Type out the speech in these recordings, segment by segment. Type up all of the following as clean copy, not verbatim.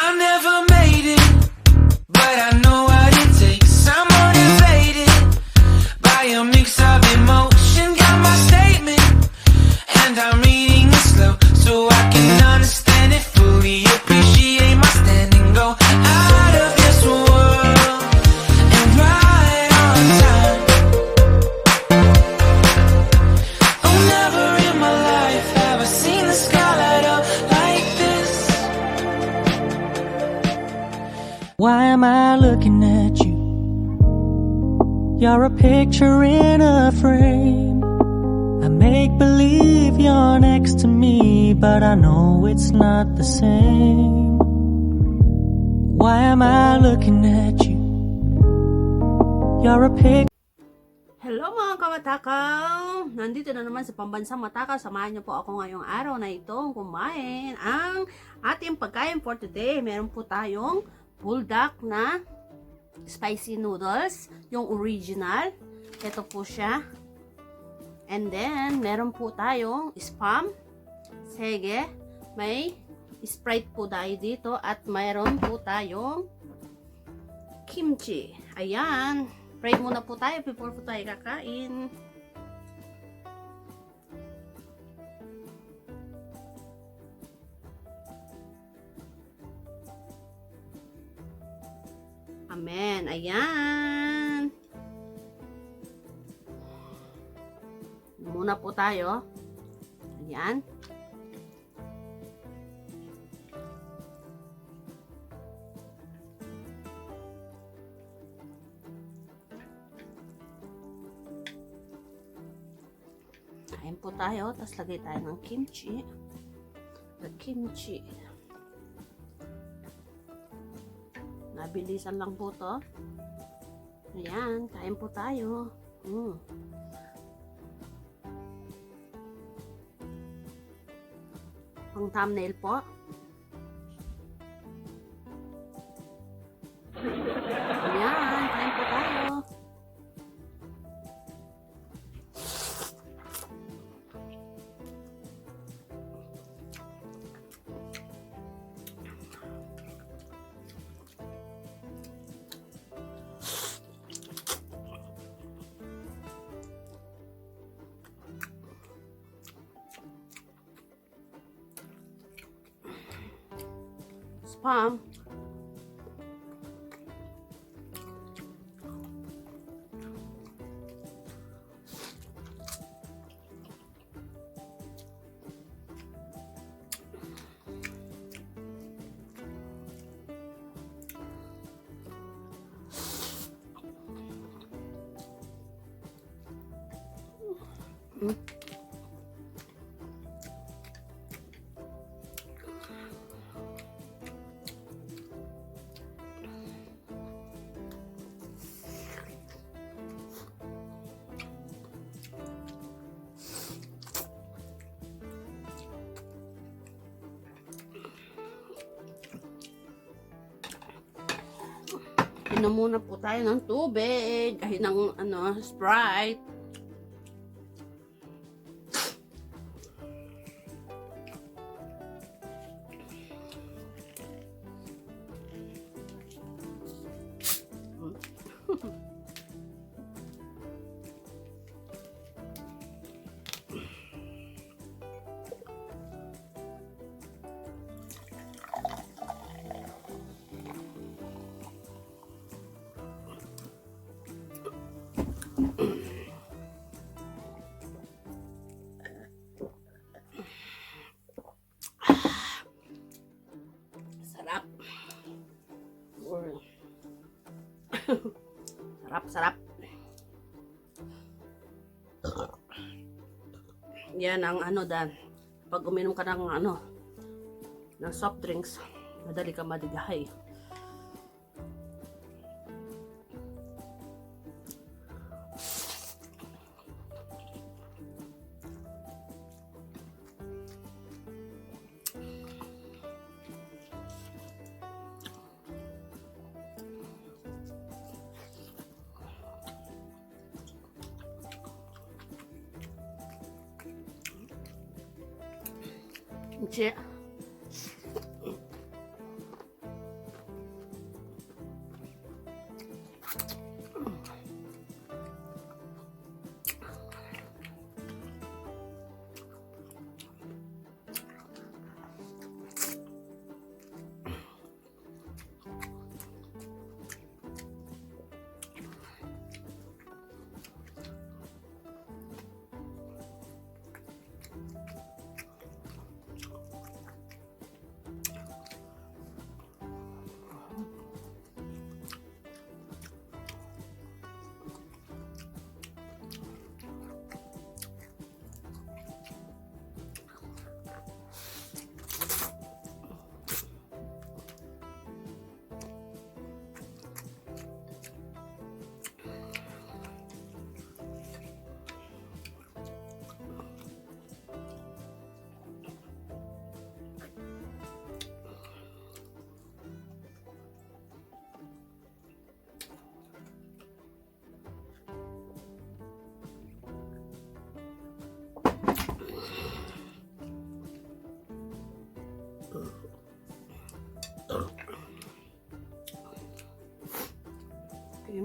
I never made it, but I know what it takes. I'm motivated by a mix of emotion. Got my statement, and I'm reading it slow so I can understand it fully. Appreciate my standing, go out of this world and right on time. Oh, never in my life have I seen the sky light up like this. Why am I looking at you? You're a picture in a frame. I make believe you're next to me, but I know it's not the same. Why am I looking at you? You're a picture. Hello mga kamatakaw! Nandito na naman sa Pambansang Matakaw. Samahan niyo po ako ngayong araw na itong kumain ang ating pagkain for today. Meron po tayong buldak na spicy noodles, yung original. Ito po siya. And then, meron po tayong spam, sege, may Sprite po tayo dito, at mayroon po tayong kimchi. Ayan. Pray muna po tayo before po tayo kakain. Amen. Ayan. Muna po tayo. Ayan. Kain po tayo, tapos lagay tayo ng kimchi. The kimchi. Nabilisan lang po to. Ayan, kain po tayo. Pang thumbnail po. Ayan, kain po tayo. Spam. Inom muna po tayo ng tubig, kahit ng Sprite. Sarap. Sarap. Yan ang pag uminom ka ng ng soft drinks, madali ka madigahay. kimchi.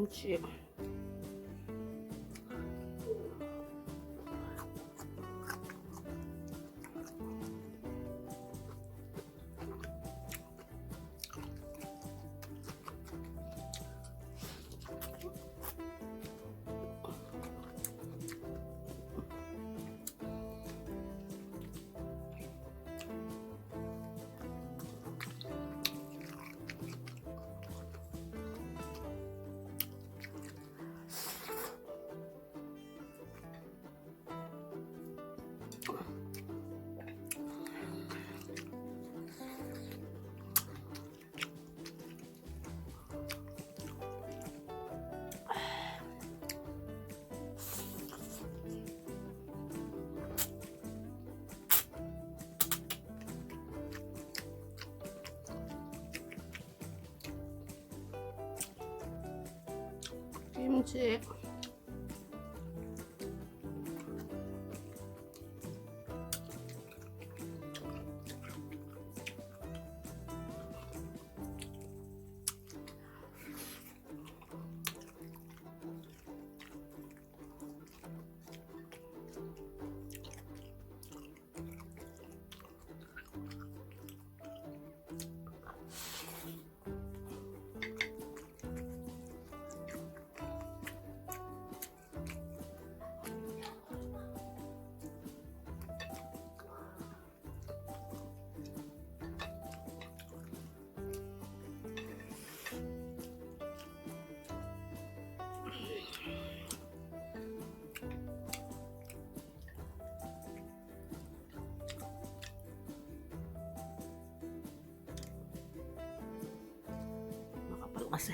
kimchi. Kimchi. Makapal kasi.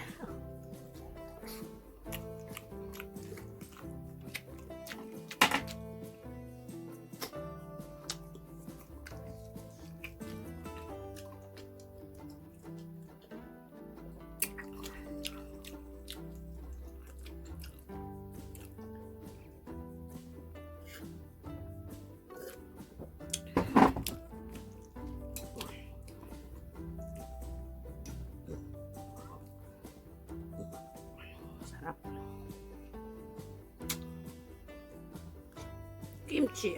Sarap. Kimchi.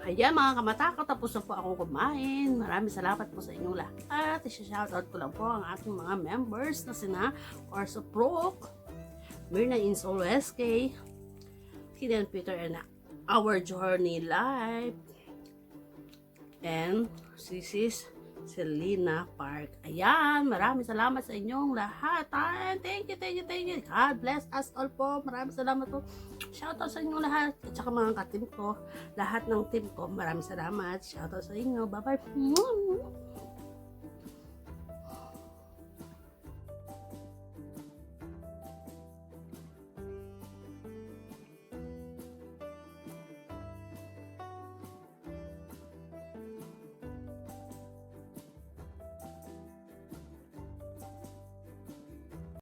Ayan mga kamatakaw, tapos na po akong kumain. Maraming salamat po sa inyong lahat. I-shoutout ko lang po ang aking mga members na sina Orso Proc, Mirna Insol SK, Kidan Peter and Our Journey Live, and Sisis Selena Park. Ayan, maraming salamat sa inyong lahat. Thank you. God bless us all po. Maraming salamat po. Shoutout sa inyong lahat. At saka mga ka-team ko. Lahat ng team ko. Maraming salamat. Shoutout sa inyo. Bye-bye.